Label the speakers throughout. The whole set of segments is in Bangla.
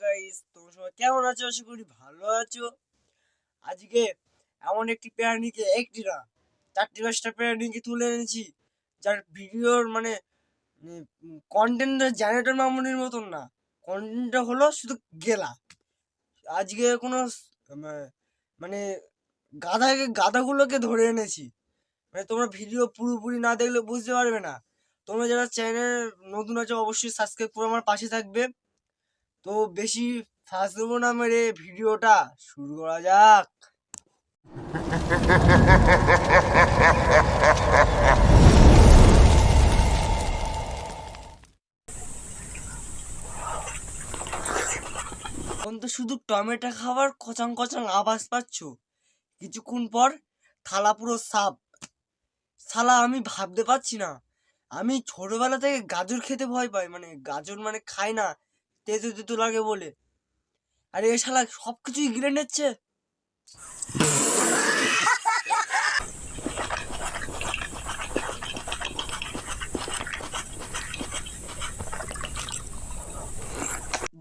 Speaker 1: গাইস, তোমরা সবাই কেমন আছো? আশা করি ভালো আছো। আজকে এমন একটি প্রাণীকে, একটি না 4টি-5টা প্রাণীকে তুলে এনেছি, যার ভিডিওর মানে কন্টেন্টের জেনারেটর মামুনির মতন না। কন্টেন্টটা হলো শুধু গেলা। আজকে কোনো মানে গাধাগুলোকে ধরে এনেছি। মানে তোমরা ভিডিও পুরোপুরি না দেখলে বুঝতে পারবে না। তোমরা যারা চ্যানেল নতুন আছো অবশ্যই সাবস্ক্রাইব করে আমার পাশে থাকবে। তো বেশি ফাঁস দেবো না মেরে ভিডিওটা শুরু করা যাক। এখন তো শুধু টমেটো খাবার কচাং কচাং আওয়াজ পাচ্ছ, কিছুক্ষণ পর থালা পুরো সাপ। শালা আমি ভাবতে পারছি না, আমি ছোটবেলা থেকে গাজর খেতে ভয় পাই, মানে গাজর মানে খাই না, তেতো তেতো লাগে বলে। আর এ শালা সব কিছুই গিলে নিচ্ছে।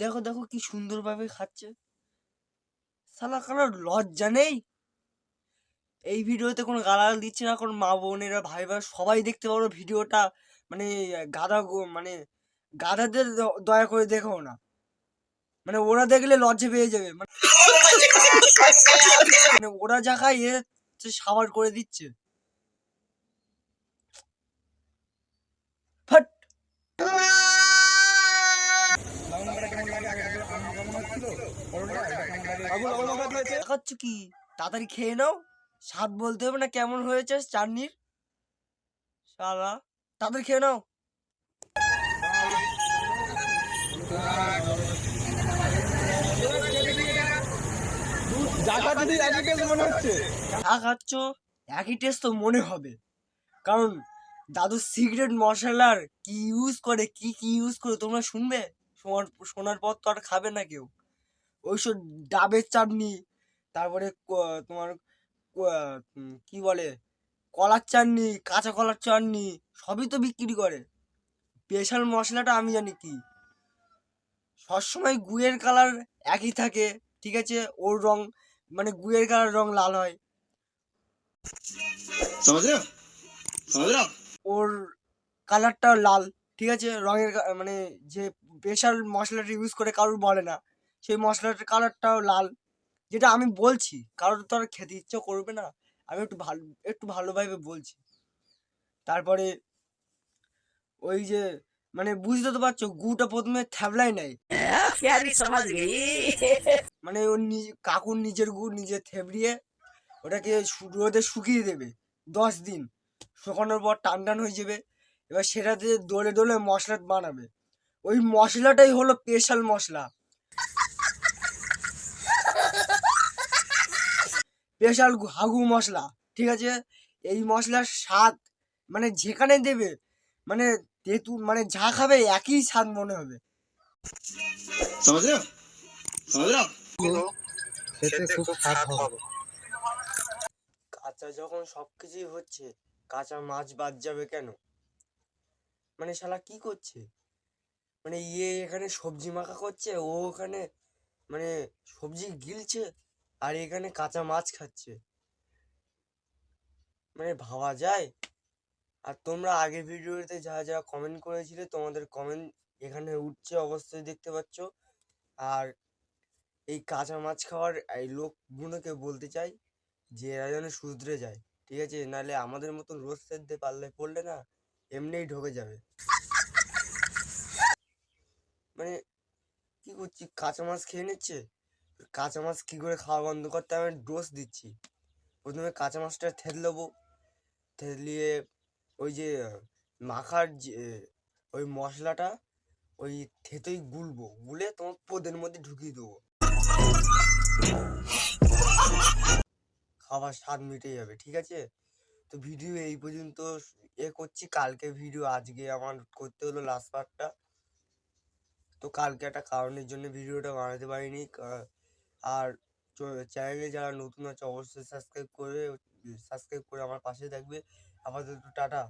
Speaker 1: দেখো দেখো কি সুন্দরভাবে খাচ্ছে। শালা কারোর লজ্জা নেই? এই ভিডিওতে কোনো গালাগাল দিচ্ছে না, কোনো মা বোনেরা ভাই ভাই সবাই দেখতে পারো ভিডিওটা। মানে মানে গাধাদের দয়া করে দেখো না, মানে ওরা দেখলে লজ্জা পেয়ে যাবে। মানে ওরা যা খায় এ সাবার করে দিচ্ছে। ফাট। খাচ্ছ কি? তাড়াতাড়ি খেয়ে নাও, স্বাদ বলতে হবে না কেমন হয়েছে চাটনির। শালা তাড়াতাড়ি খেয়ে নাও। যা খাচ্ছ একই টেস্ট তো মনে হবে, কারণ দাদু সিক্রেট মশলার কি ইউজ করে, কি কি ইউজ করে তোমরা শুনবে। শোনার পর তো আর খাবে না কেউ। ওইসব ডাবের চাটনি, তারপরে তোমার কি বলে কলার চাটনি, কাঁচা কলার চাটনি, সবই তো বিক্রি করে। স্পেশাল মশলাটা আমি জানি কি, সবসময় গুয়ের কালার একই থাকে, ঠিক আছে, ওর রং মানে গুয়ের কালার রং লাল হয়, ওর কালারটাও লাল, ঠিক আছে, রঙের মানে যে স্পেশাল মশলাটা ইউজ করে কারোর বলে না, সেই মশলাটার কালারটাও লাল। যেটা আমি বলছি কারোর তো আর খেতে ইচ্ছা করবে না, আমি একটু ভালোভাবে বলছি। তারপরে ওই যে মানে বুঝতে তো পারছো, গুটা প্রথমে থ্যাবলাই নেয়, মানে ওর কাকুর নিজের গু নিজে থেবড়িয়ে ওটাকে রোদে শুকিয়ে দেবে 10 দিন। শুকানোর পর টান টান হয়ে যাবে, এবার সেটা দিয়ে দোলে দোলে মশলা বানাবে। ওই মশলাটাই হলো স্পেশাল মশলা, স্পেশাল হাগু মশলা, ঠিক আছে। এই মশলার স্বাদ মানে যেখানে দেবে, মানে মানে যা খাবে একই স্বাদ মনে হবে। কাঁচা যখন সবকিছুই হচ্ছে, কাঁচা মাছ বাদ যাবে কেন? মানে শালা কি করছে, মানে এখানে সবজি মাখা করছে, ও ওখানে মানে সবজি গিলছে, আর এখানে কাঁচা মাছ খাচ্ছে, মানে ভাবা যায়? আর তোমরা আগের ভিডিওতে যা যা কমেন্ট করেছিলে, তোমাদের কমেন্ট এখানে উঠছে অবশ্যই দেখতে পাচ্ছ। আর এই কাঁচা মাছ খাওয়ার এই লোকগুলোকে বলতে চাই যে এরা যেন শুধরে যায়, ঠিক আছে, নাহলে আমাদের মতন রোজ সেদ্ধে পাল্লায় পড়লে না এমনিই ঢোকে যাবে। মানে কি করছি, কাঁচা মাছ খেয়ে নিচ্ছে। কাঁচা মাছ কি করে খাওয়া বন্ধ করতে আমি ডোজ দিচ্ছি। প্রথমে কাঁচা মাছটা থেতলেবো, থেতলিয়ে ওই যে মাখার যে ওই মশলাটা ওই থেতোই গুলবো, গুলে তোমার পোদের মধ্যে ঢুকিয়ে দেবো, খাবার স্বাদ মিটে যাবে, ঠিক আছে। তো ভিডিও এই পর্যন্ত করছি, কালকে ভিডিও আজকে আমার করতে হলো লাস্ট পার্টটা। তো কালকে একটা কারণের জন্য ভিডিওটা বানাতে পারিনি। আর চ্যানেলে যারা নতুন আছে অবশ্যই সাবস্ক্রাইব করে আমার পাশে থাকবে। আপাতত টাটা।